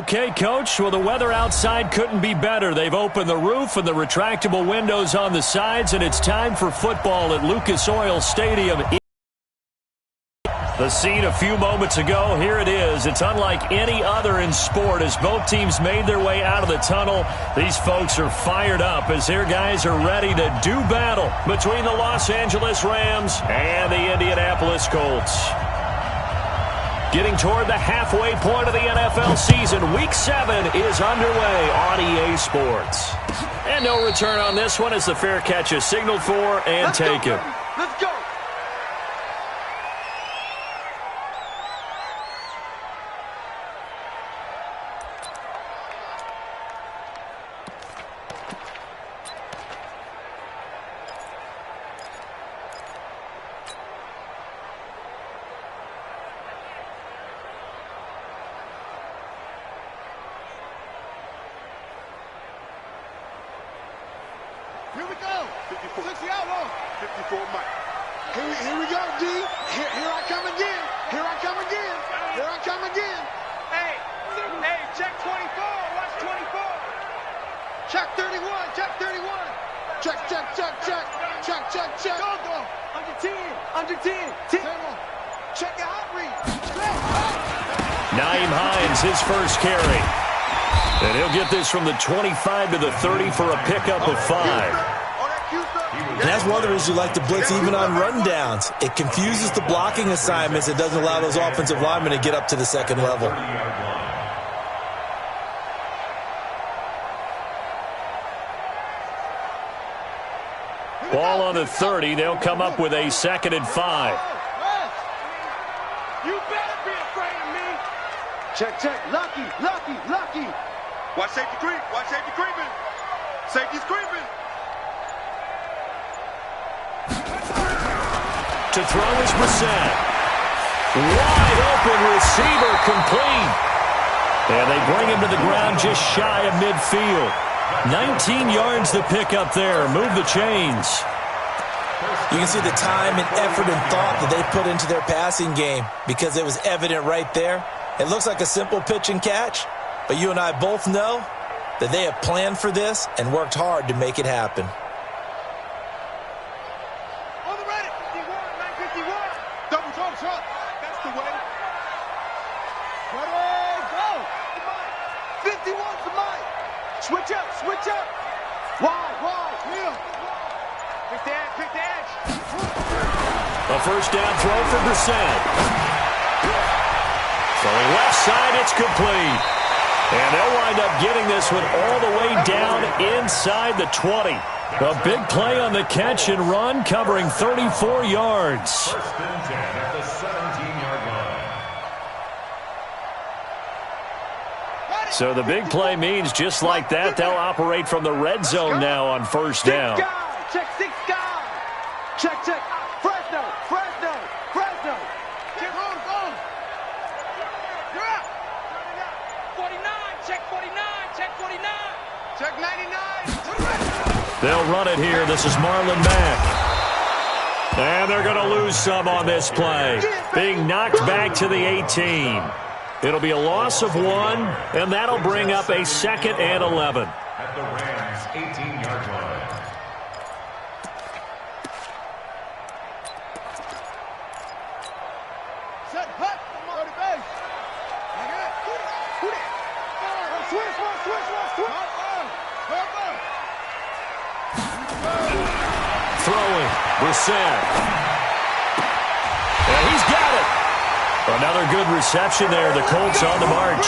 Okay, Coach, well, the weather outside couldn't be better. They've opened the roof and the retractable windows on the sides, and it's time for football at Lucas Oil Stadium. The scene a few moments ago, here it is. It's unlike any other in sport as both teams made their way out of the tunnel. These folks are fired up as their guys are ready to do battle between the Los Angeles Rams and the Indianapolis Colts. Getting toward the halfway point of the NFL season, Week 7 is underway on EA Sports. And no return on this one as the fair catch is signaled for and taken. Let's go. Here we go. 54. 60 out long. 54 Mike. Here we go, D. Here I come again. Here I come again. Here I come again. Hey, check 24. Watch 24. Check 31. Check 31. Check. Go. Under 10. Under 10. 10. Check your hot read. Nyheim Hines, his first carry. And he'll get this from the 25 to the 30 for a pickup of 5. And that's one of the reasons you like to blitz even on rundowns. It confuses the blocking assignments. It doesn't allow those offensive linemen to get up to the second level. Ball on the 30. They'll come up with a 2nd and 5. You better be afraid of me. Check. Lucky. Watch safety creep. Watch safety creeping. Safety's creeping. To throw is Brissett. Wide open receiver complete. And they bring him to the ground just shy of midfield. 19 yards to pick up there. Move the chains. You can see the time and effort and thought that they put into their passing game because it was evident right there. It looks like a simple pitch and catch, but you and I both know that they have planned for this and worked hard to make it happen. On the ready. 51. Double shot. That's the way. Ready, go. 51 to Mike. Switch up. Wide. Heel. Pick the edge. A first down throw for Brissett. Throwing left side, it's complete. And they'll wind up getting this one all the way down inside the 20. A big play on the catch and run, covering 34 yards. First and 10 at the 17-yard line. So the big play means just like that, they'll operate from the red zone now on first down. Check 6 guys. Check. Fresno. Get on. You're out. 49. Check 49. Check 99. They'll run it here. This is Marlon Mack. And they're going to lose some on this play. Being knocked back to the 18. It'll be a loss of 1, and that'll bring up a 2nd and 11. At the Rams' 18-yard line. Set hut. Go to base. Switch. Throwing. Brissett. And he's got it. Another good reception there. The Colts on the march.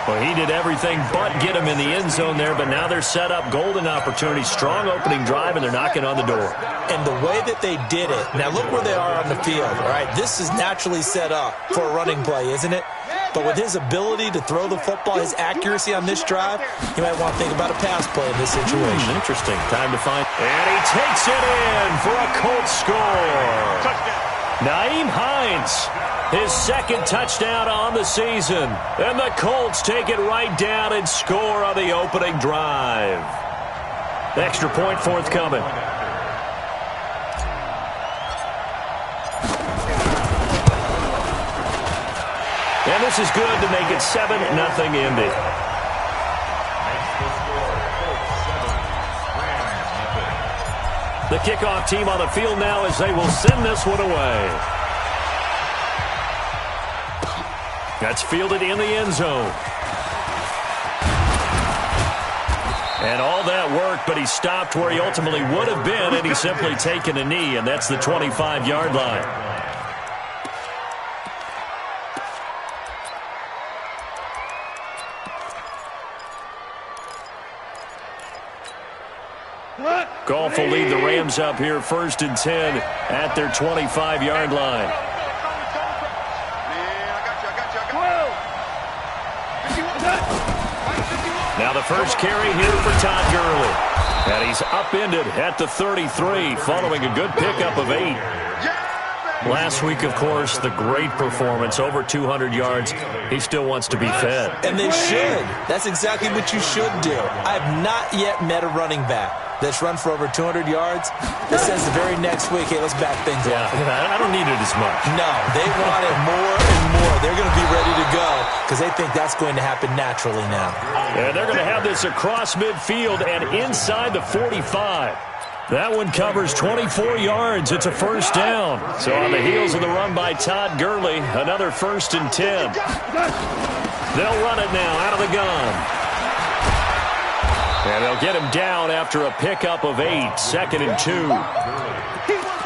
Well, he did everything but get him in the end zone there, but now they're set up golden opportunity. Strong opening drive, and they're knocking on the door. And the way that they did it, now look where they are on the field, all right? This is naturally set up for a running play, isn't it? But with his ability to throw the football, his accuracy on this drive, you might want to think about a pass play in this situation. Interesting. Time to find. And he takes it in for a Colts score. Touchdown. Nyheim Hines, his 2nd touchdown on the season. And the Colts take it right down and score on the opening drive. Extra point forthcoming. And this is good to make it 7-0 Indy. The kickoff team on the field now as they will send this one away. That's fielded in the end zone. And all that work, but he stopped where he ultimately would have been, and he's simply taken a knee, and that's the 25-yard line. Goff will lead the Rams up here 1st and 10 at their 25-yard line. Now the first carry here for Todd Gurley. And he's upended at the 33 following a good pickup of 8. Last week, of course, the great performance, over 200 yards. He still wants to be fed. And they should. That's exactly what you should do. I have not yet met a running back that's run for over 200 yards that says the very next week, hey, let's back things up. I don't need it as much. No, they want it more and more. They're going to be ready to go because they think that's going to happen naturally now. And they're going to have this across midfield and inside the 45. That one covers 24 yards. It's a first down. So on the heels of the run by Todd Gurley, another 1st and 10. They'll run it now out of the gun. And they'll get him down after a pickup of 8, 2nd and 2.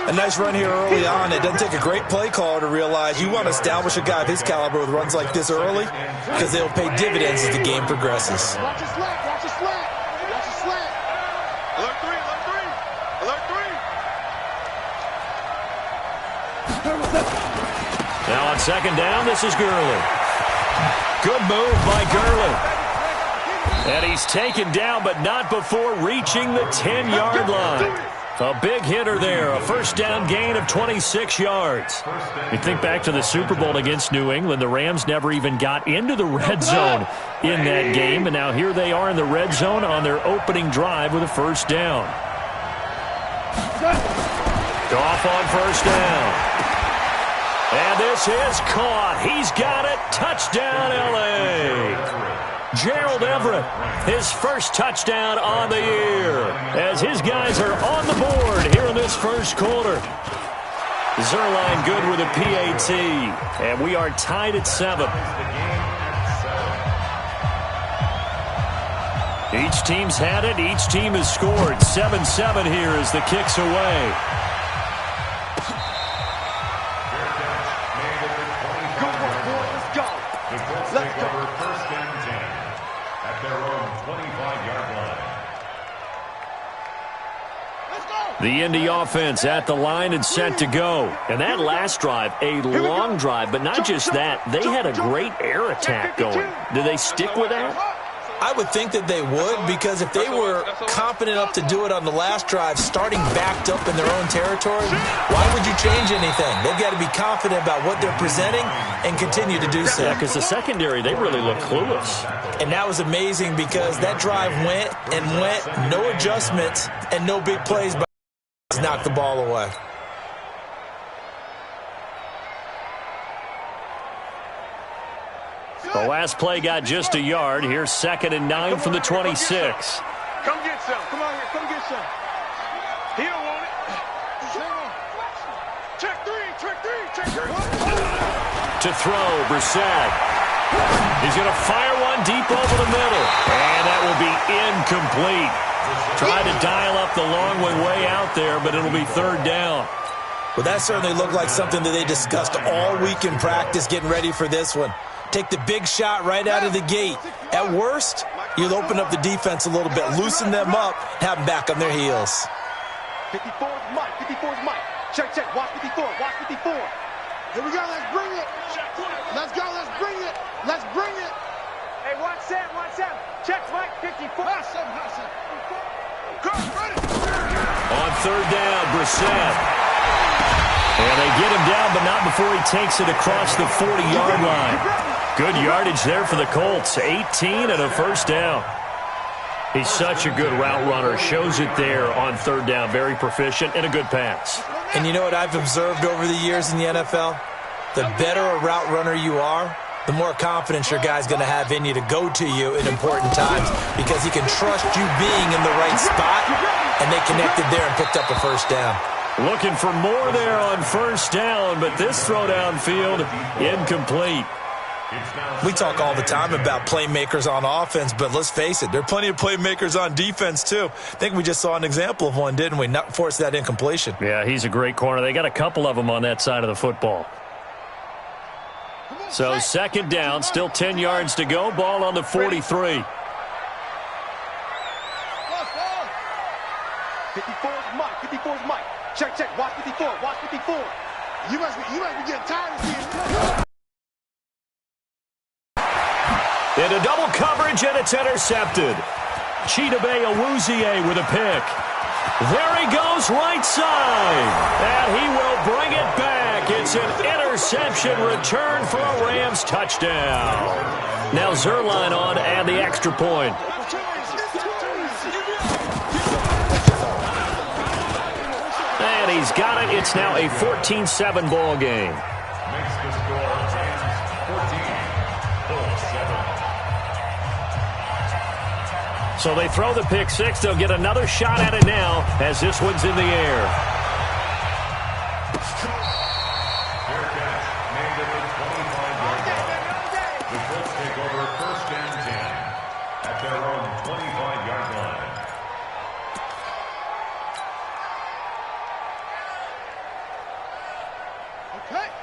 A nice run here early on. It doesn't take a great play caller to realize you want to establish a guy of his caliber with runs like this early because they'll pay dividends as the game progresses. Watch the slant. Watch the slant. Watch the slant. Alert 3. Alert 3. Alert 3. Now on 2nd down, this is Gurley. Good move by Gurley. And he's taken down, but not before reaching the 10-yard line. A big hitter there, a first down gain of 26 yards. You think back to the Super Bowl against New England, the Rams never even got into the red zone in that game, and now here they are in the red zone on their opening drive with a first down. Goff on first down. And this is caught. He's got it. Touchdown, L.A. Gerald Everett, his first touchdown on the year, as his guys are on the board here in this first quarter. Zerline good with a PAT, and we are tied at 7. Each team's had it. Each team has scored. 7-7 here as the kick's away. The Indy offense at the line and set to go. And that last drive, a long drive, but not just that. They had a great air attack going. Do they stick with that? I would think that they would, because if they were confident enough to do it on the last drive, starting backed up in their own territory, why would you change anything? They've got to be confident about what they're presenting and continue to do so. Yeah, because the secondary, they really look clueless. And that was amazing because that drive went and went, no adjustments and no big plays, but knocked the ball away. The last play got just a yard. Here's 2nd and 9 from the 26. Come get some. Come on here. Come get some. He don't want it. Check 3. Check 3. Check 3. To throw, Brissett. He's going to fire one deep over the middle. And that will be incomplete. Tried to dial up the long way out there, but it'll be 3rd down. Well, that certainly looked like something that they discussed all week in practice getting ready for this one. Take the big shot right out of the gate. At worst, you'll open up the defense a little bit, loosen them up, have them back on their heels. 54's Mike. 54's Mike. Check, check. Watch 54. Watch 54. Here we go. Let's bring it. Let's go. Let's bring it. Let's bring it. Hey, watch Sam. Watch Sam. Check Mike. 54. Hot Sam. Hot Sam. On 3rd down, Brissett. And they get him down, but not before he takes it across the 40-yard line. Good yardage there for the Colts. 18 and a first down. He's such a good route runner. Shows it there on 3rd down. Very proficient and a good pass. And you know what I've observed over the years in the NFL? The better a route runner you are, the more confidence your guy's going to have in you to go to you in important times because he can trust you being in the right spot, and they connected there and picked up a first down. Looking for more there on first down, but this throw downfield incomplete. We talk all the time about playmakers on offense, but let's face it, there are plenty of playmakers on defense too. I think we just saw an example of one, didn't we? Not force that incompletion. Yeah, he's a great corner. They got a couple of them on that side of the football. So second down, still 10 yards to go. Ball on the 43. 54's Mike. 54's Mike. Check, check. Watch 54. Watch 54. You must be getting tired of seeing it. Into double coverage, and it's intercepted. Chidobe Awuzie with a pick. There he goes, right side. And he will bring it back. It's an interception return for a Rams touchdown. Now Zerline on and the extra point. And he's got it. It's now a 14-7 ball game. Makes the score 14-7. So they throw the pick six. They'll get another shot at it now as this one's in the air. Fair catch made at the 25-yard line. The Colts take over first and 10 at their own 25-yard line.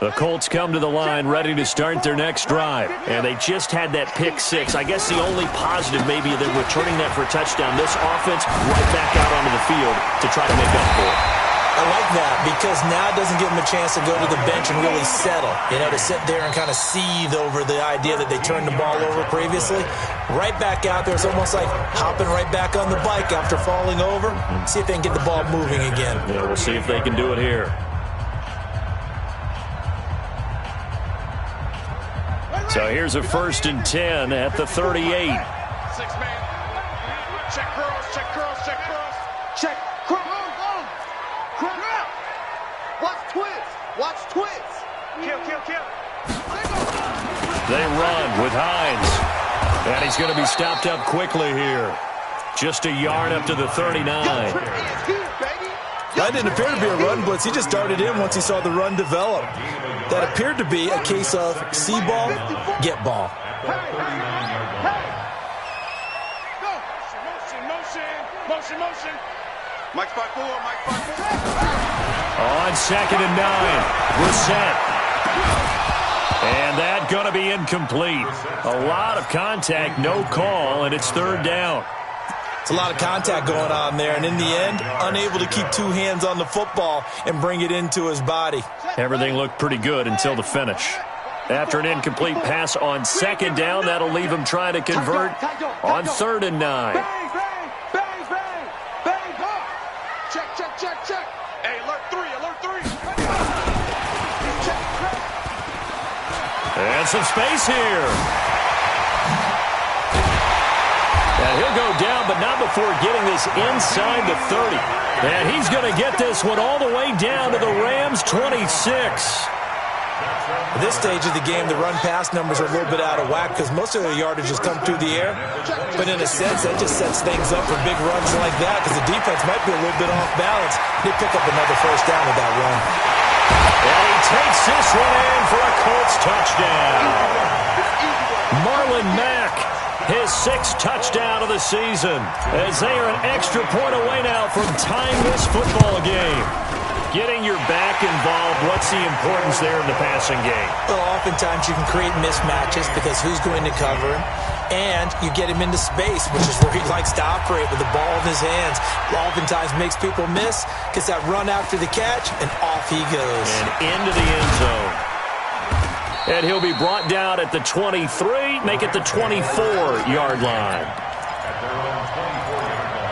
The Colts come to the line ready to start their next drive. And they just had that pick six. I guess the only positive maybe they're returning that for a touchdown. This offense right back out onto the field to try to make up for it. I like that because now it doesn't give them a chance to go to the bench and really settle. To sit there and kind of seethe over the idea that they turned the ball over previously. Right back out there. It's almost like hopping right back on the bike after falling over. See if they can get the ball moving again. Yeah, we'll see if they can do it here. So here's a 1st and 10 at the 38. 6-man. Check cross, check cross, check cross. Check cross. Watch twist. Watch twist. Kill, kill, kill. They run with Hines. And he's going to be stopped up quickly here. Just a yard up to the 39. That didn't appear to be a run blitz. He just darted in once he saw the run develop. That appeared to be a case of see ball, get ball. Motion. Mike 5-4, Mike 5-4. On 2nd and 9, Brissett. And that going to be incomplete. A lot of contact, no call, and it's 3rd down. It's a lot of contact going on there, and in the end, unable to keep two hands on the football and bring it into his body. Everything looked pretty good until the finish. After an incomplete pass on 2nd down, that'll leave him trying to convert on 3rd and 9. Bang. Check. Hey, alert 3. And some space here. And he'll go down, but not before getting this inside the 30. And he's going to get this one all the way down to the Rams' 26. At this stage of the game, the run-pass numbers are a little bit out of whack because most of their yardage has come through the air. But in a sense, that just sets things up for big runs like that because the defense might be a little bit off balance. They pick up another first down with that run. And he takes this one in for a Colts touchdown. Marlon Mack, his 6th touchdown of the season, as they are an extra point away now from tying this football game. Getting your back involved, what's the importance there in the passing game? Well, oftentimes you can create mismatches because who's going to cover him? And you get him into space, which is where he likes to operate with the ball in his hands. Oftentimes makes people miss, gets that run after the catch, and off he goes. And into the end zone. And he'll be brought down at the 23, make it the 24-yard line. At their own 24-yard line.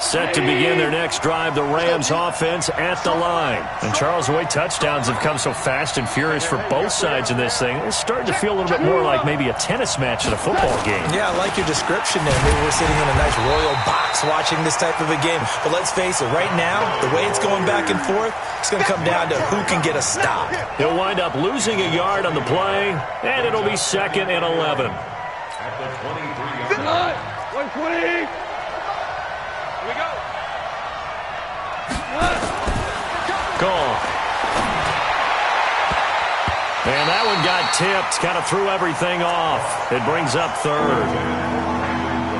Set to begin their next drive, the Rams offense at the line. And Charles, the way touchdowns have come so fast and furious for both sides of this thing, it's starting to feel a little bit more like maybe a tennis match at a football game. Yeah, I like your description there. Maybe we're sitting in a nice royal box watching this type of a game. But let's face it, right now, the way it's going back and forth, it's going to come down to who can get a stop. He'll wind up losing a yard on the play, and it'll be 2nd and 11. At the 23-yard line. 120. Here we go. Goal. And that one got tipped, kind of threw everything off. It brings up 3rd.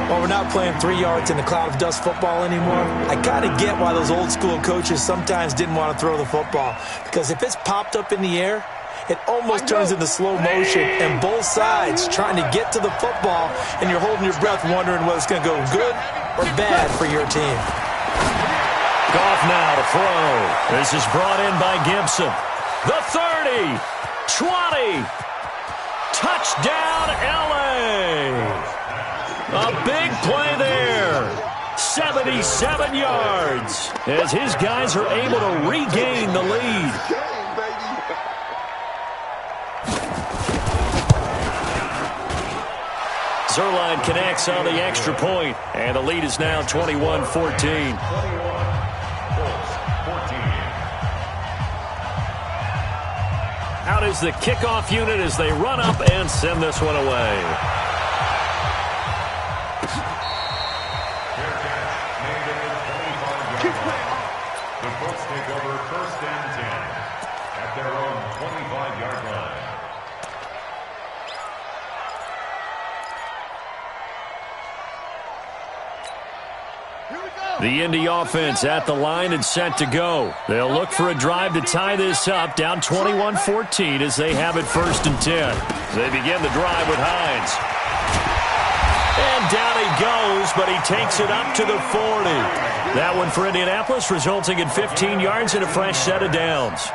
Well, we're not playing 3 yards in a cloud of dust football anymore. I kind of get why those old school coaches sometimes didn't want to throw the football. Because if it's popped up in the air, it almost turns into slow motion, and both sides trying to get to the football, and you're holding your breath wondering whether it's going to go good or bad for your team. Goff now to throw. This is brought in by Gibson. The 30, 20, touchdown LA. A big play there. 77 yards as his guys are able to regain the lead. Zerline connects on the extra point, and the lead is now 21-14. Out is the kickoff unit as they run up and send this one away. The Colts take over 1st and 10 at their own 25-yard line. The Indy offense at the line and set to go. They'll look for a drive to tie this up, down 21-14 as they have it 1st and 10. They begin the drive with Hines. And down he goes, but he takes it up to the 40. That one for Indianapolis, resulting in 15 yards and a fresh set of downs.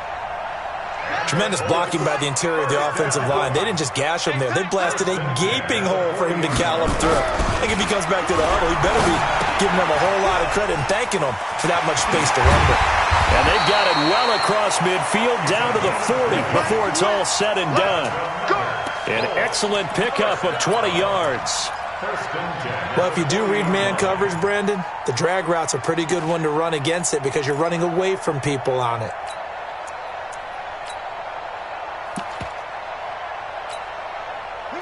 Tremendous blocking by the interior of the offensive line. They didn't just gash him there. They blasted a gaping hole for him to gallop through. I think if he comes back to the huddle, he better be giving them a whole lot of credit and thanking them for that much space to run with. And they've got it well across midfield down to the 40 before it's all said and done. An excellent pickup of 20 yards. Well, if you do read man coverage, Brandon, the drag route's a pretty good one to run against it because you're running away from people on it.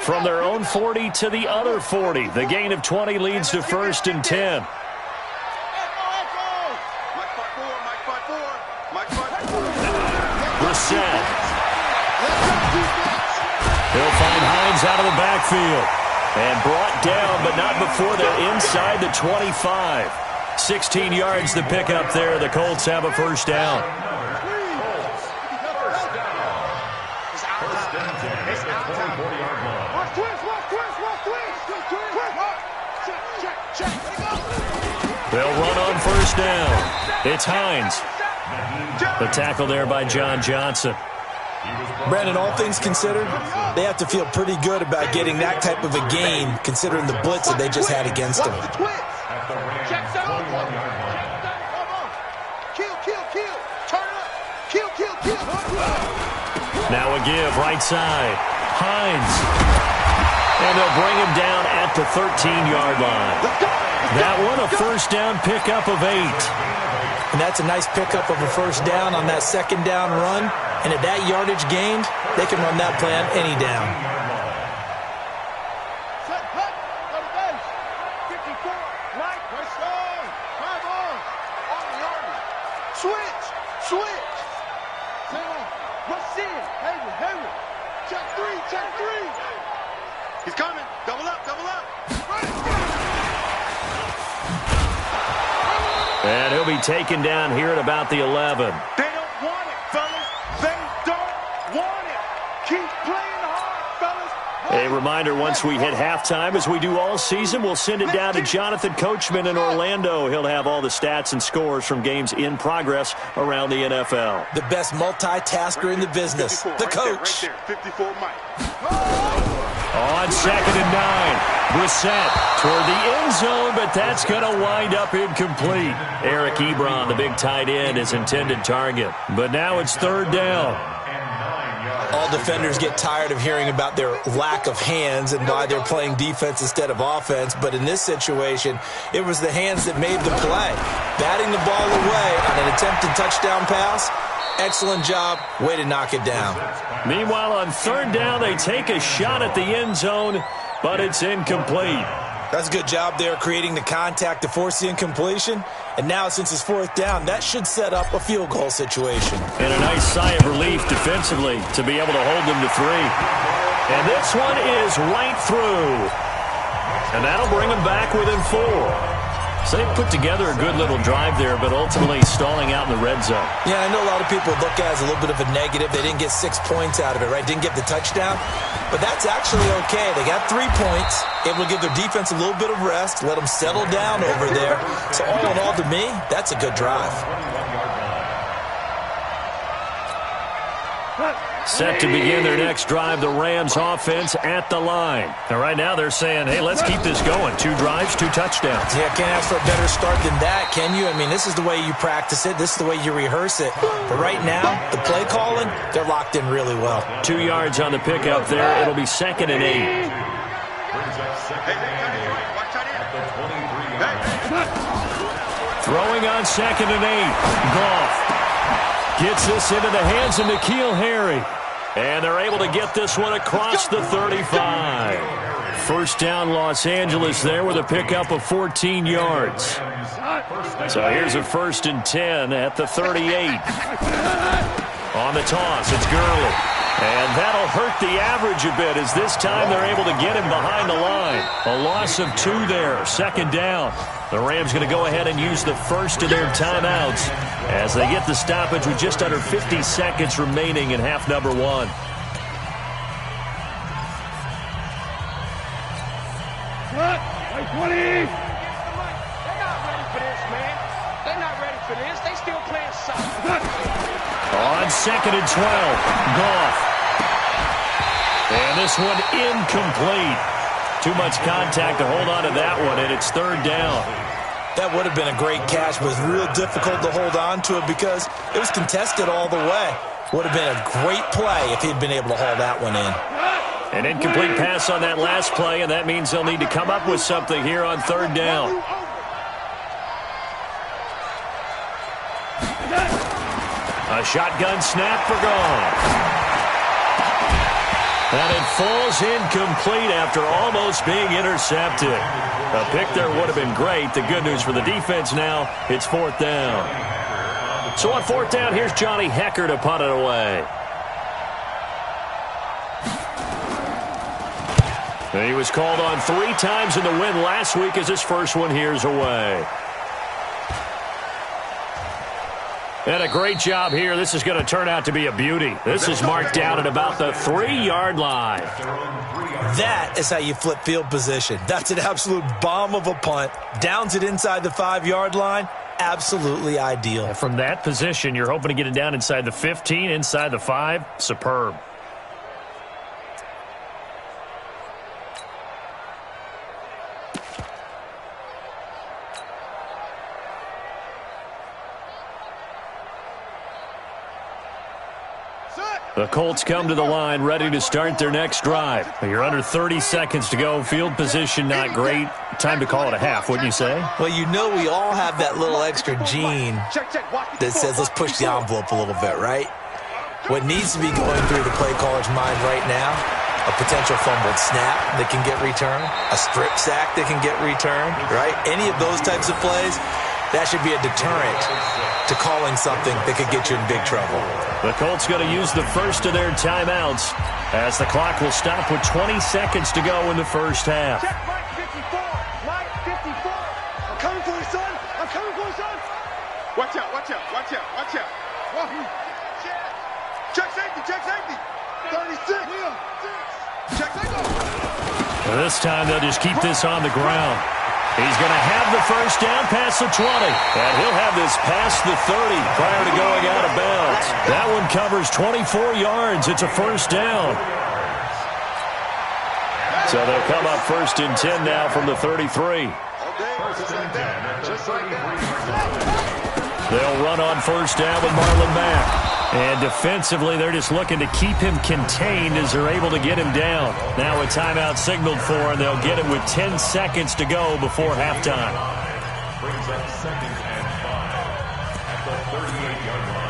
From their own 40 to the other 40. The gain of 20 leads to 1st and 10. Brissett. He'll find Hines out of the backfield. And brought down, but not before they're inside the 25. 16 yards to pick up there. The Colts have a 1st down. They'll run on 1st down. It's Hines. The tackle there by John Johnson. Brandon, all things considered, they have to feel pretty good about getting that type of a gain considering the blitz that they just had against them. Now a give, right side. Hines. And they'll bring him down at the 13-yard line. That one, a 1st down pickup of 8. And that's a nice pickup of a 1st down on that 2nd down run. And at that yardage gained, they can run that play on any down. Switch. What's in? Hayward. Check three. He's coming. Double up. And he'll be taken down here at about the 11. They don't want it, fellas. They don't want it. Keep playing hard, fellas. A reminder, once we hit halftime, as we do all season, we'll send it down to Jonathan Coachman in Orlando. He'll have all the stats and scores from games in progress around the NFL. The best multitasker in the business, the coach. Right there, 54 Mike. On 2nd and 9, Brissett toward the end zone, but that's going to wind up incomplete. Eric Ebron, the big tight end, his intended target. But now it's 3rd down. All defenders get tired of hearing about their lack of hands and why they're playing defense instead of offense. But in this situation, it was the hands that made the play. Batting the ball away on an attempted touchdown pass, excellent job. Way to knock it down. Meanwhile, on 3rd down, they take a shot at the end zone, but it's incomplete. That's a good job there, creating the contact to force the incompletion. And now, since it's 4th down, that should set up a field goal situation. And a nice sigh of relief defensively to be able to hold them to 3. And this one is right through. And that'll bring them back within 4. So they put together a good little drive there, but ultimately stalling out in the red zone. Yeah, I know a lot of people look at it as a little bit of a negative. They didn't get 6 points out of it, right? Didn't get the touchdown. But that's actually okay. They got 3 points, able to give their defense a little bit of rest, let them settle down over there. So all in all, to me, that's a good drive. Set to begin their next drive, the Rams offense at the line. Now, right now they're saying, hey, let's keep this going. 2 drives, 2 touchdowns. Yeah, can't ask for a better start than that, can you? I mean, this is the way you practice it. This is the way you rehearse it. But right now, the play calling, they're locked in really well. 2 yards on the pickup there. It'll be 2nd and 8. Throwing on 2nd and 8. Goff gets this into the hands of N'Keal Harry. And they're able to get this one across the 35. 1st down Los Angeles there with a pickup of 14 yards. So here's a 1st and 10 at the 38. On the toss, it's Gurley. And that'll hurt the average a bit as this time they're able to get him behind the line. A loss of 2 there, 2nd down. The Rams going to go ahead and use the first of their timeouts as they get the stoppage with just under 50 seconds remaining in half number 1. They're not ready for this, man. They're not ready for this. They still playing soccer. On 2nd and 12, Goff. And this one incomplete. Too much contact to hold on to that one, and it's 3rd down. That would have been a great catch, but it's real difficult to hold on to it because it was contested all the way. Would have been a great play if he'd been able to haul that one in. An incomplete pass on that last play, and that means they'll need to come up with something here on 3rd down. A shotgun snap for Goff. And it falls incomplete after almost being intercepted. A pick there would have been great. The good news for the defense now, it's 4th down. So on 4th down, here's Johnny Hecker to punt it away. And he was called on 3 times in the win last week as his first one here's away. And a great job here. This is going to turn out to be a beauty. This is marked out at about the 3-yard line. That is how you flip field position. That's an absolute bomb of a punt. Downs it inside the 5-yard line. Absolutely ideal. From that position, you're hoping to get it down inside the 15, inside the 5. Superb. The Colts come to the line ready to start their next drive. You're under 30 seconds to go. Field position not great. Time to call it a half, wouldn't you say? Well, you know we all have that little extra gene that says let's push the envelope a little bit, right? What needs to be going through the play caller's mind right now, a potential fumbled snap that can get returned, a strip sack that can get returned, right? Any of those types of plays, that should be a deterrent to calling something that could get you in big trouble. The Colts going to use the first of their timeouts as the clock will stop with 20 seconds to go in the first half. Check right 54. Right 54. I'm coming for you, son. I'm coming for you, son. Watch out, watch out, watch out, watch out. Check safety, check safety. 36. Check safety. This time they'll just keep this on the ground. He's going to have the first down past the 20. And he'll have this past the 30 prior to going out of bounds. That one covers 24 yards. It's a first down. So they'll come up 1st and 10 now from the 33. They'll run on 1st down with Marlon Mack. And defensively, they're just looking to keep him contained as they're able to get him down. Now a timeout signaled for, and they'll get it with 10 seconds to go before halftime. Brings up 2nd and 5 at the 38-yard line.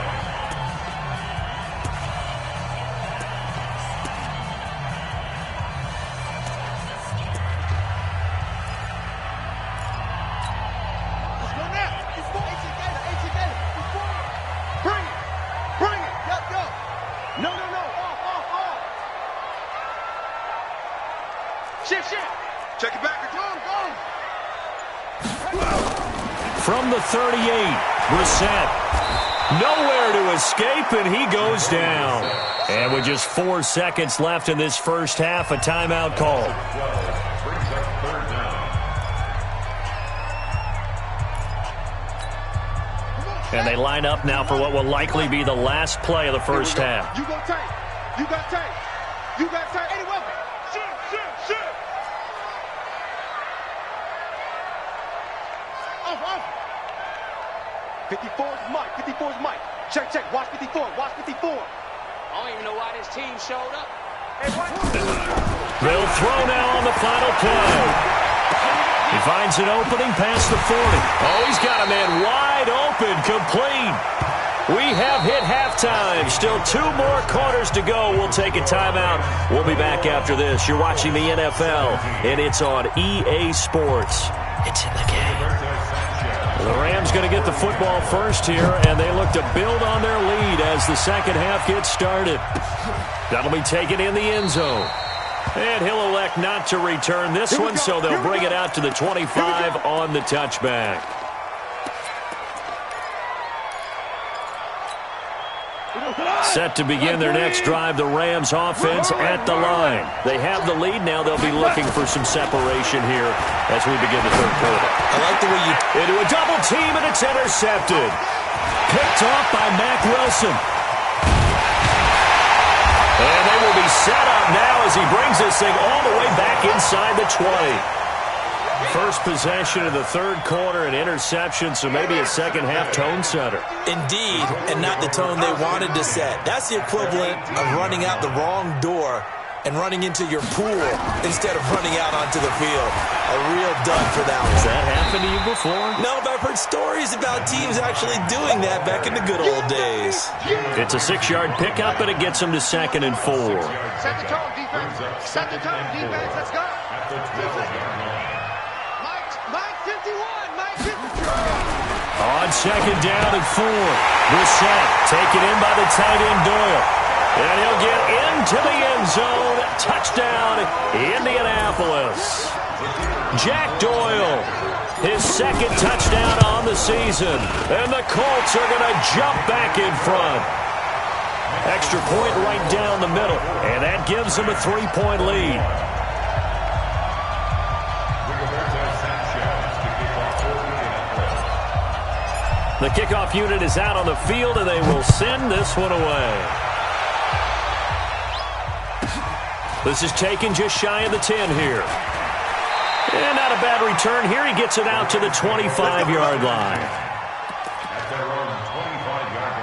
Check it back. Go. From the 38, Brissett. Nowhere to escape, and he goes down. And with just 4 seconds left in this first half, a timeout call. Brings up 3rd down. And they line up now for what will likely be the last play of the first half. You go tight. You got tight. You got tight. Any weapon. Shoot. 54 is Mike. 54 is Mike. Check. Watch 54. I don't even know why this team showed up. Hey, what? They'll throw now on the final play. He finds an opening past the 40. Oh, he's got a man wide open, complete. We have hit halftime. Still 2 more quarters to go. We'll take a timeout. We'll be back after this. You're watching the NFL, and it's on EA Sports. It's in the game. The Rams going to get the football first here, and they look to build on their lead as the second half gets started. That'll be taken in the end zone. And he'll elect not to return this one, so they'll bring it out to the 25 on the touchback. Set to begin their next drive, the Rams offense at the line. They have the lead now. They'll be looking for some separation here as we begin the third quarter. I like the way you... Into a double team, and it's intercepted. Picked off by Mack Wilson. And they will be set up now as he brings this thing all the way back inside the 20. First possession of the third quarter, an interception, so maybe a second-half tone setter. Indeed, and not the tone they wanted to set. That's the equivalent of running out the wrong door and running into your pool instead of running out onto the field. A real dud for that one. Has that happened to you before? No, but I've heard stories about teams actually doing that back in the good old days. It's a 6-yard pickup, and it gets them to 2nd and 4. Set the tone, defense. Set the tone, defense. Let's go. At the 12-yard line. Mike 51. Mike 51. On 2nd down and 4. Brissett taken in by the tight end Doyle. And he'll get into the end zone. Touchdown, Indianapolis. Jack Doyle, his 2nd touchdown on the season. And the Colts are going to jump back in front. Extra point right down the middle. And that gives them a 3-point lead. The kickoff unit is out on the field, and they will send this one away. This is taken just shy of the 10 here. And not a bad return here. He gets it out to the 25-yard line. At their own 25-yard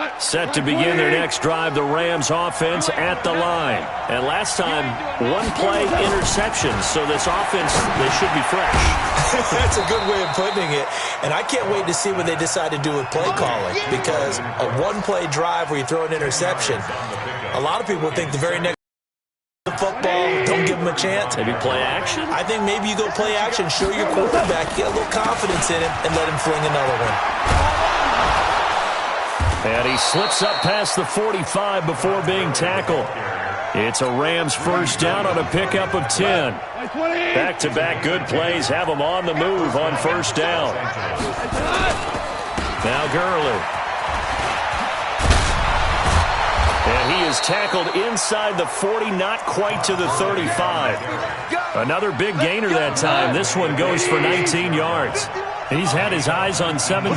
line. Set to begin their next drive, the Rams offense at the line. And last time, 1 play interception, so this offense, they should be fresh. That's a good way of putting it. And I can't wait to see what they decide to do with play calling, because a 1-play drive where you throw an interception, a lot of people think the very next the football, don't give him a chance. Maybe play action? I think maybe you go play action, show your quarterback, get a little confidence in him, and let him fling another one. And he slips up past the 45 before being tackled. It's a Rams first down on a pickup of 10. Back-to-back good plays have them on the move on first down. Now Gurley. And he is tackled inside the 40, not quite to the 35. Another big gainer that time. This one goes for 19 yards. He's had his eyes on 7,000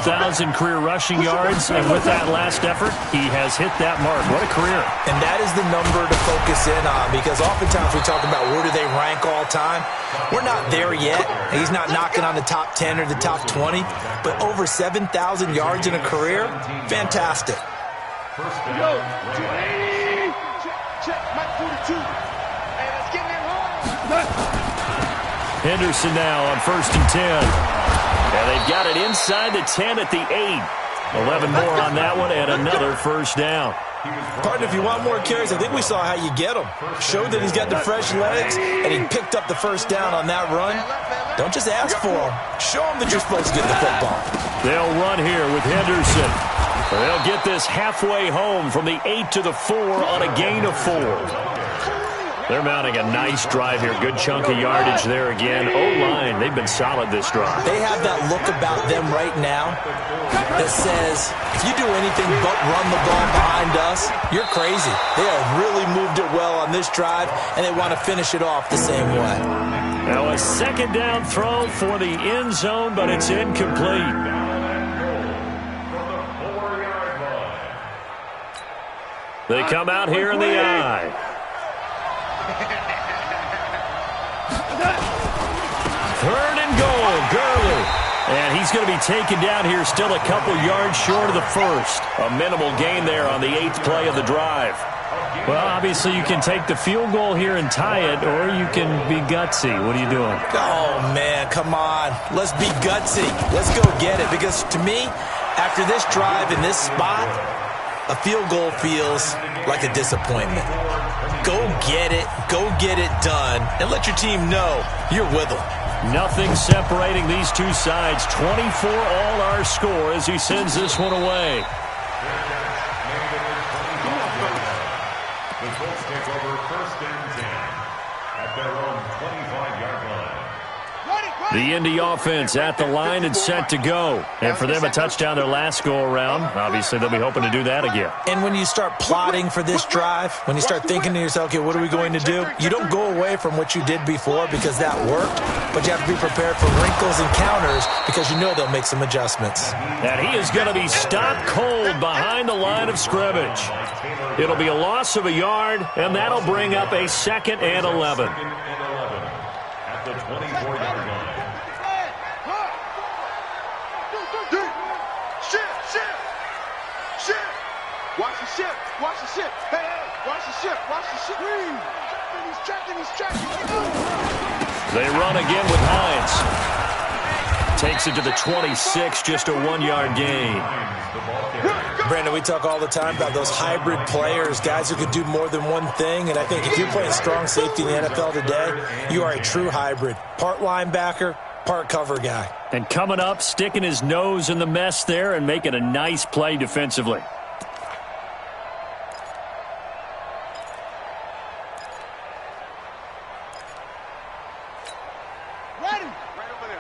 career rushing yards, and with that last effort, he has hit that mark. What a career. And that is the number to focus in on, because oftentimes we talk about where do they rank all time. We're not there yet. He's not knocking on the top 10 or the top 20, but over 7,000 yards in a career, fantastic. Yo, 280. Check, Mike 42. Hey, let's get in there. Henderson now on 1st and 10. And they've got it inside the 10 at the 8. 11 more on that one and another first down. Partner, if you want more carries, I think we saw how you get them. Showed that he's got the fresh legs, and he picked up the first down on that run. Don't just ask for them. Show them that you're supposed to get the football. They'll run here with Henderson. They'll get this halfway home from the 8 to the 4 on a gain of 4. They're mounting a nice drive here. Good chunk of yardage there again. O-line, they've been solid this drive. They have that look about them right now that says, if you do anything but run the ball behind us, you're crazy. They have really moved it well on this drive, and they want to finish it off the same way. Now a second down throw for the end zone, but it's incomplete. They come out here in the eye. Third and goal, Gurley. And he's going to be taken down here, still a couple yards short of the first. A minimal gain there on the 8th play of the drive. Well, obviously you can take the field goal here and tie it, or you can be gutsy. What are you doing? Oh, man, come on. Let's be gutsy. Let's go get it. Because to me, after this drive in this spot, a field goal feels like a disappointment. Go get it done, and let your team know you're with them. Nothing separating these two sides. 24 all our score as he sends this one away. The Colts take over 1st and 10 at their own 25-yard line. The Indy offense at the line and set to go. And for them, a touchdown their last go-around. Obviously, they'll be hoping to do that again. And when you start plotting for this drive, when you start thinking to yourself, okay, what are we going to do? You don't go away from what you did before because that worked, but you have to be prepared for wrinkles and counters because you know they'll make some adjustments. And he is going to be stopped cold behind the line of scrimmage. It'll be a loss of a yard, and that'll bring up a 2nd and 11. At the 24-yard line. Watch the ship. Watch the ship. Hey, watch the ship. Watch the ship. He's checking. They run again with Hines. Takes it to the 26, just a 1-yard gain. Brandon, we talk all the time about those hybrid players, guys who can do more than one thing, and I think if you're playing strong safety in the NFL today, you are a true hybrid. Part linebacker, part cover guy. And coming up, sticking his nose in the mess there and making a nice play defensively.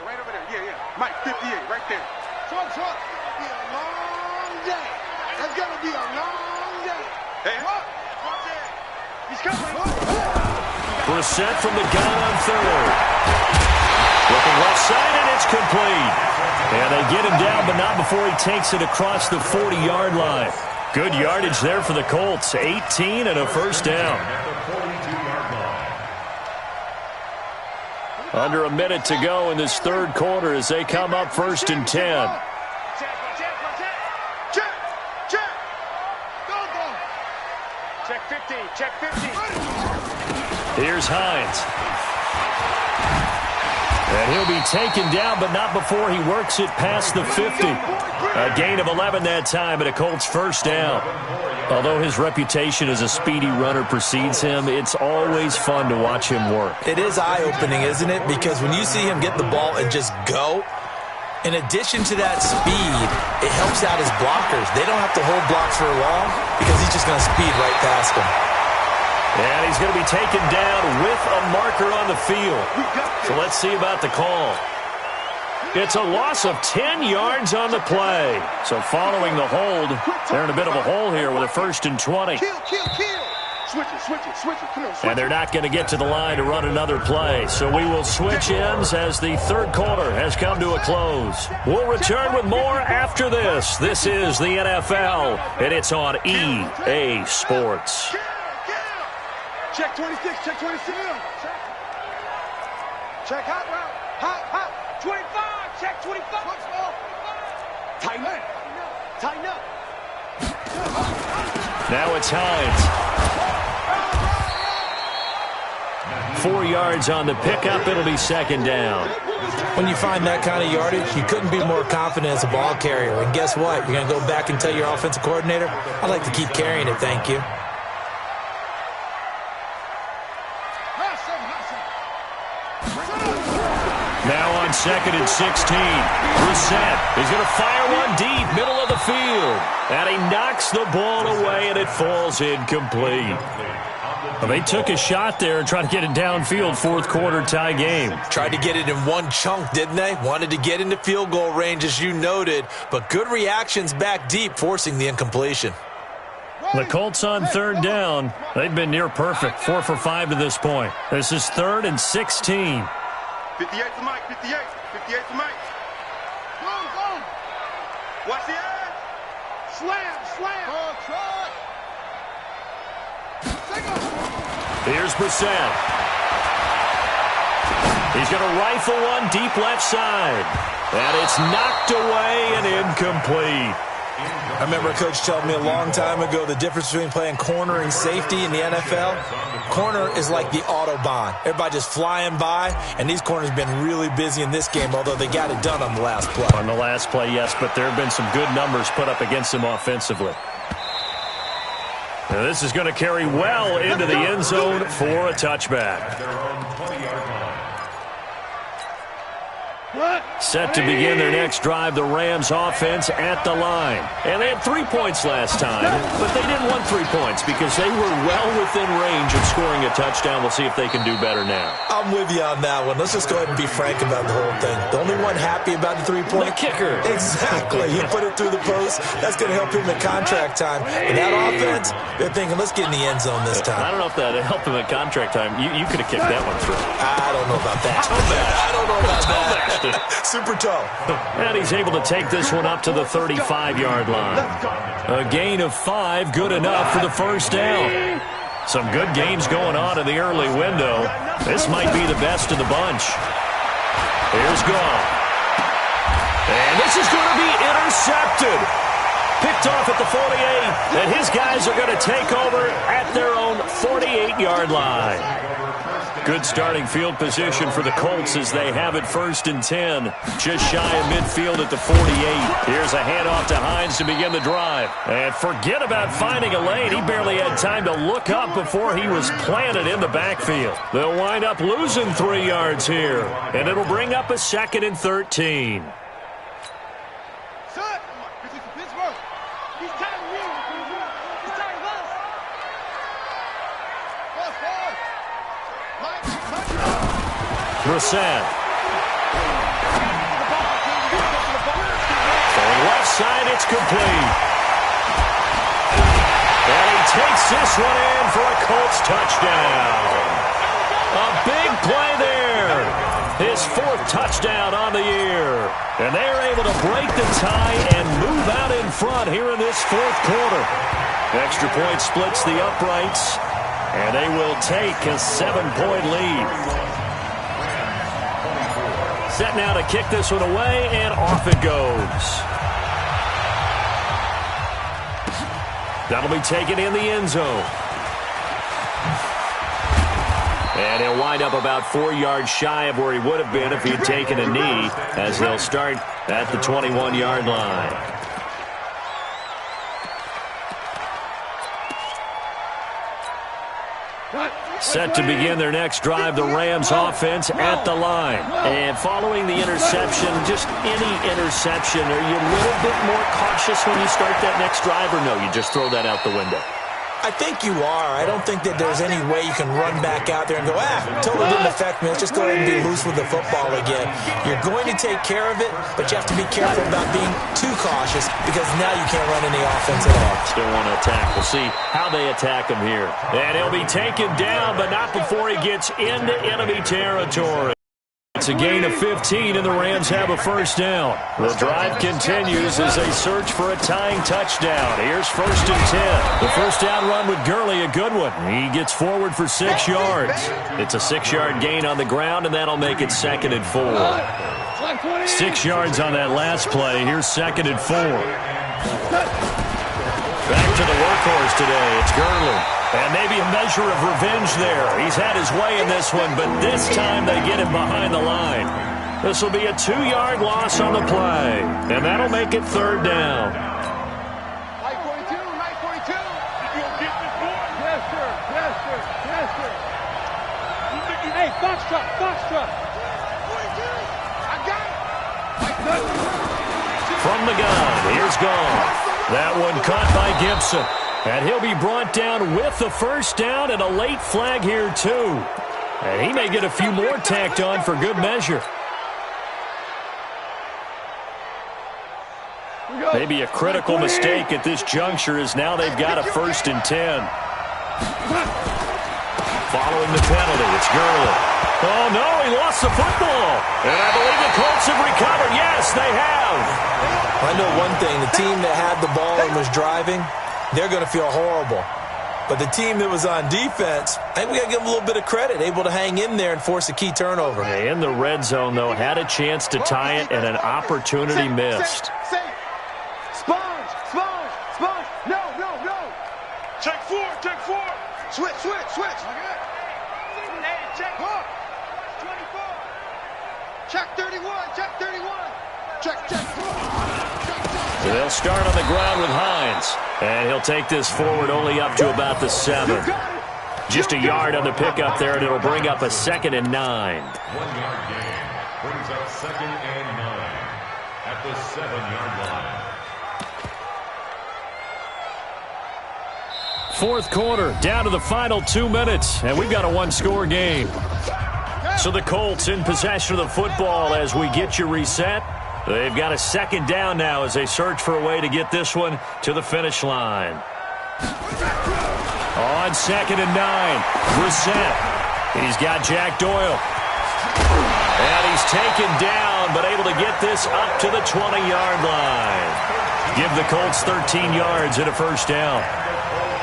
Right over there. Yeah. Mike, 58, right there. Truck. It's gonna be a long day. It's gonna be a long day. Hey, look. He's coming. Brissett from the gun on 3rd. Looking left side, and it's complete. And they get him down, but not before he takes it across the 40-yard line. Good yardage there for the Colts. 18 and a first down. Under a minute to go in this 3rd quarter as they come up 1st and 10. Check 50. Here's Hines. And he'll be taken down, but not before he works it past the 50. A gain of 11 that time, and a Colts first down. Although his reputation as a speedy runner precedes him, it's always fun to watch him work. It is eye-opening, isn't it? Because when you see him get the ball and just go, in addition to that speed, it helps out his blockers. They don't have to hold blocks for long because he's just going to speed right past them. And he's going to be taken down with a marker on the field. So let's see about the call. It's a loss of 10 yards on the play. So following the hold, they're in a bit of a hole here with a 1st and 20. Kill. Switch it. Come on, switch And they're not going to get to the line to run another play. So we will switch ends as the third quarter has come to a close. We'll return with more after this. This is the NFL, and it's on EA Sports. Check 26, check 26. Check hot route. Hot. 25, check 25. Tighten up. Now it's Hines. 4 yards on the pickup. It'll be second down. When you find that kind of yardage, you couldn't be more confident as a ball carrier. And guess what? You're going to go back and tell your offensive coordinator, I'd like to keep carrying it, thank you. Now on 2nd and 16. Brissett is going to fire one deep, middle of the field. And he knocks the ball away, and it falls incomplete. Well, they took a shot there and tried to get it downfield, fourth quarter tie game. Tried to get it in one chunk, didn't they? Wanted to get into field goal range, as you noted. But good reactions back deep, forcing the incompletion. The Colts on third down. They've been near perfect, 4 for 5 to this point. This is 3rd and 16. 58 to Mike, 58 to Mike. Go. Watch the edge. Slam. Here's Brissett. He's going to rifle one deep left side. And it's knocked away and incomplete. I remember a coach telling me a long time ago the difference between playing corner and safety in the NFL. Corner is like the Autobahn. Everybody just flying by, and these corners have been really busy in this game, although they got it done on the last play. On the last play, yes, but there have been some good numbers put up against him offensively. Now this is going to carry well into the end zone for a touchback. Set to begin their next drive, the Rams offense at the line. And they had 3 points last time, but they didn't want 3 points because they were well within range of scoring a touchdown. We'll see if they can do better now. I'm with you on that one. Let's just go ahead and be frank about the whole thing. The only one happy about the 3-point? The kicker. Exactly. He put it through the post. That's going to help him at contract time. And that offense, they're thinking, let's get in the end zone this time. I don't know if that helped him at contract time. You could have kicked that one through. I don't know about that. I don't know about that. Super toe. And he's able to take this one up to the 35-yard line. A gain of 5, good enough for the first down. Some good games going on in the early window. This might be the best of the bunch. Here's Goff. And this is going to be intercepted. Picked off at the 48, and his guys are going to take over at their own 48-yard line. Good starting field position for the Colts as they have it 1st and 10. Just shy of midfield at the 48. Here's a handoff to Hines to begin the drive. And forget about finding a lane. He barely had time to look up before he was planted in the backfield. They'll wind up losing 3 yards here. And it'll bring up a 2nd and 13. Brissett. Going left side, it's complete. And he takes this one in for a Colts touchdown. A big play there. His 4th touchdown on the year. And they're able to break the tie and move out in front here in this 4th quarter. Extra point splits the uprights. And they will take a 7-point lead. Set now to kick this one away, and off it goes. That'll be taken in the end zone. And he'll wind up about 4 yards shy of where he would have been if he'd taken a knee, as they'll start at the 21-yard line. Set to begin their next drive, the Rams offense at the line. And following the interception, just any interception, are you a little bit more cautious when you start that next drive, or no, you just throw that out the window? I think you are. I don't think that there's any way you can run back out there and go, totally didn't affect me. Let's just go ahead and be loose with the football again. You're going to take care of it, but you have to be careful about being too cautious because now you can't run any offense at all. Still want to attack. We'll see how they attack him here. And he'll be taken down, but not before he gets into enemy territory. It's a gain of 15, and the Rams have a first down. The drive continues as they search for a tying touchdown. Here's 1st and 10. The first down run with Gurley, a good one. He gets forward for 6 yards. It's a 6-yard gain on the ground, and that'll make it 2nd and 4. 6 yards on that last play. Here's 2nd and 4. Back to the workhorse today. It's Gurley. And maybe a measure of revenge there. He's had his way in this one, but this time they get him behind the line. This will be a 2-yard loss on the play, and that'll make it 3rd down. Right 42, right 42. You gonna get this boy? Yes, sir. Yes, sir. Yes, sir. Hey, box truck, box truck. 42. I got it. From the gun, here's Gone. That one caught by Gibson. And he'll be brought down with the first down and a late flag here, too. And he may get a few more tacked on for good measure. Maybe a critical mistake at this juncture as now they've got a 1st and 10. Following the penalty, it's Gurley. Oh, no, he lost the football. And I believe the Colts have recovered. Yes, they have. I know one thing. The team that had the ball and was driving, they're going to feel horrible. But the team that was on defense, I think we got to give them a little bit of credit, able to hang in there and force a key turnover. In the red zone, though, had a chance to tie it and an opportunity missed. Sponge, sponge, sponge. No, no, no. Check 4, check 4. Switch, switch, switch. Hey, check 4. 24. Check 31, check 31. Check, check 4. So they'll start on the ground with Hines. And he'll take this forward only up to about the 7. Just a yard on the pickup there, and it'll bring up a 2nd and 9. 1-yard gain brings up 2nd and 9 at the 7-yard line. 4th quarter, down to the final 2 minutes, and we've got a 1-score game. So the Colts in possession of the football as we get you reset. They've got a 2nd down now as they search for a way to get this one to the finish line. On 2nd and 9, Brissett. He's got Jack Doyle. And he's taken down, but able to get this up to the 20-yard line. Give the Colts 13 yards and a first down.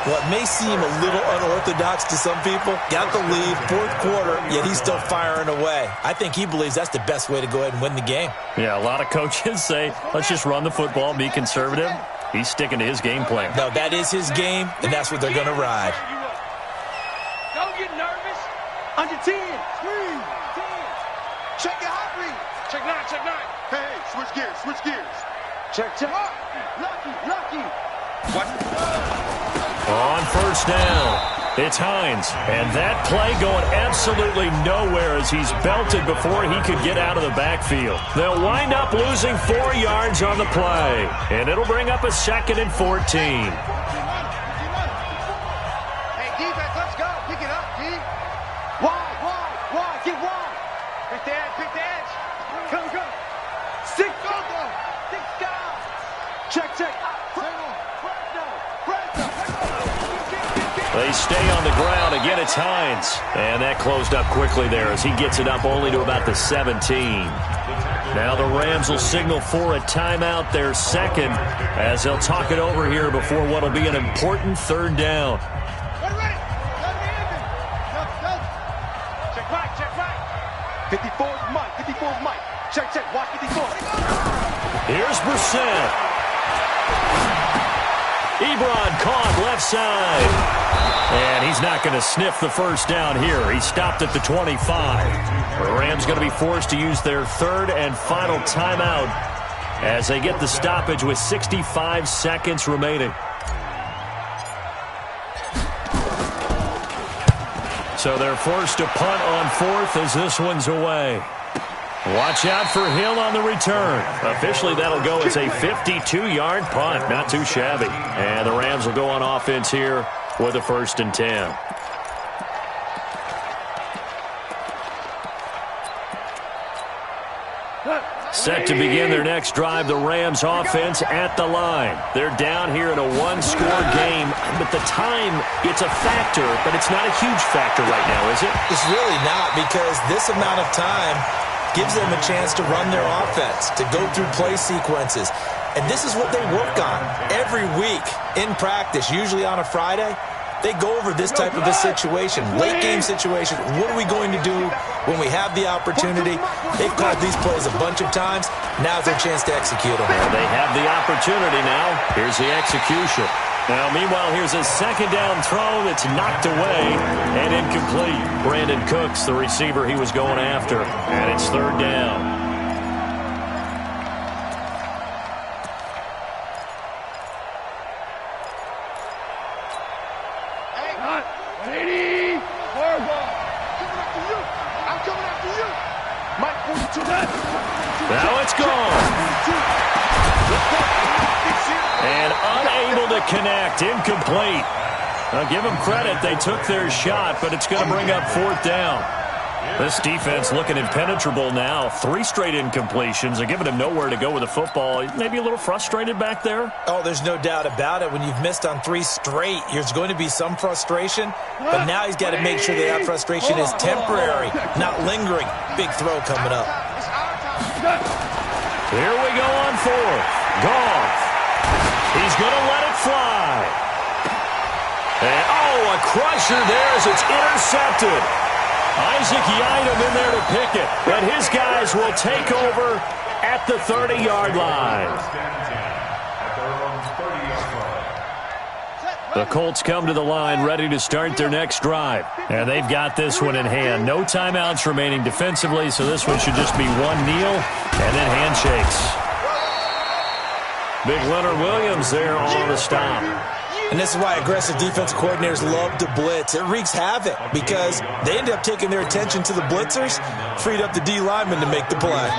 What may seem a little unorthodox to some people, got the lead, 4th quarter, yet he's still firing away. I think he believes that's the best way to go ahead and win the game. Yeah, a lot of coaches say, let's just run the football, be conservative. He's sticking to his game plan. No, that is his game, and that's what they're going to ride. Don't get nervous. Under 10. Squeeze. 10. Check your hot read. Check 9, check 9. Hey, switch gears, switch gears. Check, check. Lucky, lucky. What? On first down, it's Hines. And that play going absolutely nowhere as he's belted before he could get out of the backfield. They'll wind up losing 4 yards on the play. And it'll bring up a 2nd and 14. Hey, defense, let's go. Pick it up, D. Wide, get wide. Pick the edge, pick the edge. Come. 6, go. 6 guys. Check. They stay on the ground. Again, it's Hines. And that closed up quickly there as he gets it up only to about the 17. Now the Rams will signal for a timeout, their 2nd, as they'll talk it over here before what will be an important 3rd down. Check right. 54's Mike. Check. Watch 54. Here's Brissett. Ebron caught left side. And he's not going to sniff the first down here. He stopped at the 25. The Rams going to be forced to use their 3rd and final timeout as they get the stoppage with 65 seconds remaining. So they're forced to punt on 4th as this one's away. Watch out for Hill on the return. Officially, that'll go as a 52-yard punt. Not too shabby. And the Rams will go on offense here with a 1st and 10. Set to begin their next drive, the Rams offense at the line. They're down here in a one-score game, but the time, it's a factor, but it's not a huge factor right now, is it? It's really not, because this amount of time gives them a chance to run their offense, to go through play sequences. And this is what they work on every week in practice, usually on a Friday. They go over this type of a situation, late-game situation. What are we going to do when we have the opportunity? They've called these plays a bunch of times. Now's their chance to execute them. Well, they have the opportunity now. Here's the execution. Now, meanwhile, here's a 2nd down throw that's knocked away and incomplete. Brandon Cooks, the receiver he was going after, and it's 3rd down. Now it's gone. And unable to connect. Incomplete. Now give them credit. They took their shot, but it's going to bring up 4th down. This defense looking impenetrable now. 3 straight incompletions. They're giving him nowhere to go with the football. Maybe a little frustrated back there. Oh, there's no doubt about it. When you've missed on 3 straight, there's going to be some frustration. But now he's got to make sure that frustration is temporary, not lingering. Big throw coming up. Here we go on 4th. Goff. He's going to let it fly. And, a crusher there as it's intercepted. Isaac Yiadom in there to pick it. And his guys will take over at the 30-yard line. The Colts come to the line ready to start their next drive. And they've got this one in hand. No timeouts remaining defensively, so this one should just be one kneel and then handshakes. Big Leonard Williams there on the stop. And this is why aggressive defensive coordinators love to blitz. It wreaks havoc because they end up taking their attention to the blitzers, freed up the D lineman to make the play.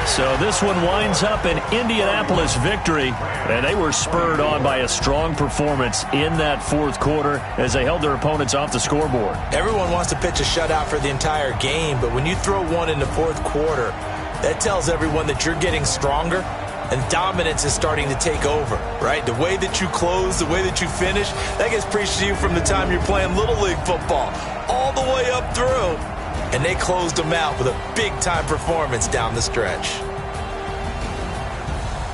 So this one winds up an Indianapolis victory, and they were spurred on by a strong performance in that 4th quarter as they held their opponents off the scoreboard. Everyone wants to pitch a shutout for the entire game, but when you throw one in the 4th quarter, that tells everyone that you're getting stronger and dominance is starting to take over, right? The way that you close, the way that you finish, that gets preached to you from the time you're playing Little League football all the way up through. And they closed them out with a big-time performance down the stretch.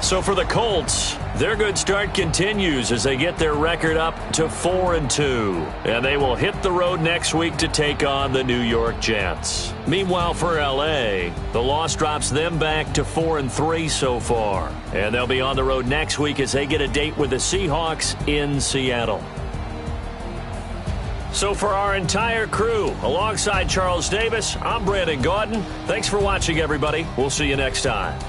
So for the Colts, their good start continues as they get their record up to 4-2. And they will hit the road next week to take on the New York Jets. Meanwhile, for L.A., the loss drops them back to 4-3 so far. And they'll be on the road next week as they get a date with the Seahawks in Seattle. So for our entire crew, alongside Charles Davis, I'm Brandon Gaudin. Thanks for watching, everybody. We'll see you next time.